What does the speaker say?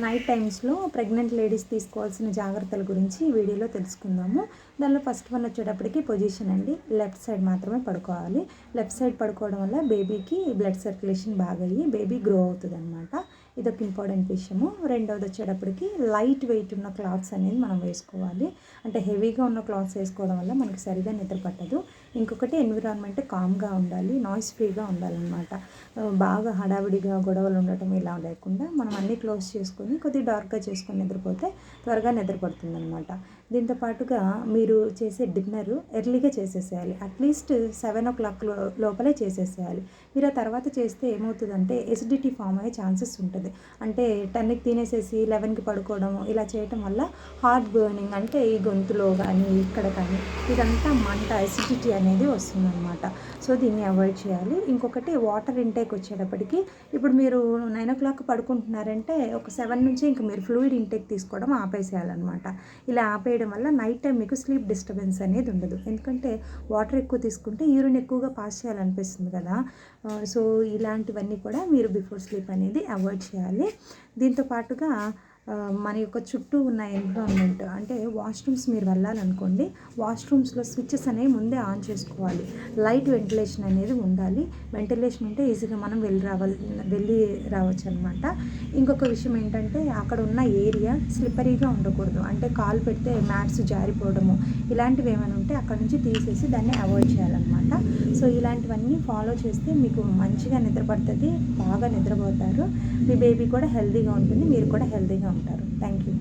Night టైమ్స్లో pregnant ladies తీసుకోవాల్సిన జాగ్రత్తల గురించి ఈ వీడియోలో తెలుసుకుందాము. దానిలో ఫస్ట్ వన్ వచ్చేటప్పటికి పొజిషన్ అండి. లెఫ్ట్ సైడ్ మాత్రమే పడుకోవాలి. లెఫ్ట్ సైడ్ పడుకోవడం వల్ల బేబీకి బ్లడ్ సర్క్యులేషన్ బాగా అయ్యి బేబీ గ్రో అవుతుంది అనమాట. ఇదొక ఇంపార్టెంట్ విషయము. రెండవది వచ్చేటప్పటికి లైట్ వెయిట్ ఉన్న క్లాత్స్ అనేది మనం వేసుకోవాలి. అంటే హెవీగా ఉన్న క్లాత్స్ వేసుకోవడం వల్ల మనకి సరిగా నిద్ర పట్టదు. ఇంకొకటి ఎన్విరాన్మెంట్ కామ్గా ఉండాలి, నాయిస్ ఫ్రీగా ఉండాలన్నమాట. బాగా హడావిడిగా గొడవలు ఉండటం ఇలా లేకుండా మనం అన్నీ క్లోజ్ చేసుకొని కొద్దిగా డార్క్గా చేసుకొని నిద్రపోతే త్వరగా నిద్రపడుతుంది అనమాట. దీంతో పాటుగా మీరు చేసే డిన్నర్ ఎర్లీగా చేసేసేయాలి. అట్లీస్ట్ 7 o'clock లోపలే చేసేసేయాలి. మీరు ఆ తర్వాత చేస్తే ఏమవుతుందంటే ఎసిడిటీ ఫామ్ అయ్యే ఛాన్సెస్ ఉంటుంది. అంటే 10కి తినేసేసి 11కి పడుకోవడం ఇలా చేయటం వల్ల హార్ట్ బర్నింగ్, అంటే ఈ గొంతులో కానీ ఇక్కడ కానీ ఇదంతా మంట, ఎసిడిటీ అనేది వస్తుందన్నమాట. సో దీన్ని అవాయిడ్ చేయాలి. ఇంకొకటి వాటర్ ఇంటేక్ వచ్చేటప్పటికి ఇప్పుడు మీరు 9 o'clock పడుకుంటున్నారంటే ఒక 7 నుంచి ఇంక మీరు ఫ్లూయిడ్ ఇంటేక్ తీసుకోవడం ఆపేసేయాలన్నమాట. ఇలా ఆపేయడం వల్ల నైట్ టైం మీకు స్లీప్ డిస్టర్బెన్స్ అనేది ఉండదు. ఎందుకంటే వాటర్ ఎక్కువ తీసుకుంటే యూరిన్ ఎక్కువగా పాస్ చేయాలనిపిస్తుంది కదా. సో ఇలాంటివన్నీ కూడా మీరు బిఫోర్ స్లీప్ అనేది అవాయిడ్ చేయాలి. దీంతో పాటుగా మన యొక్క చుట్టూ ఉన్న ఎన్విరాన్మెంట్, అంటే వాష్రూమ్స్ మీరు వెళ్ళాలనుకోండి, వాష్రూమ్స్లో స్విచ్చెస్ అనేవి ముందే ఆన్ చేసుకోవాలి. లైట్ వెంటిలేషన్ అనేది ఉండాలి. వెంటిలేషన్ ఉంటే ఈజీగా మనం వెళ్ళి రావచ్చు అనమాట. ఇంకొక విషయం ఏంటంటే అక్కడ ఉన్న ఏరియా స్లిప్పరీగా ఉండకూడదు. అంటే కాలు పెడితే మ్యాట్స్ జారిపోవడము ఇలాంటివి ఏమైనా ఉంటే అక్కడ నుంచి తీసేసి దాన్ని అవాయిడ్ చేయాలన్నమాట. సో ఇలాంటివన్నీ ఫాలో చేస్తే మీకు మంచిగా నిద్రపడుతుంది, బాగా నిద్రపోతారు. మీ బేబీ కూడా హెల్తీగా ఉంటుంది, మీరు కూడా హెల్తీగా ఉంటారు. Thank you.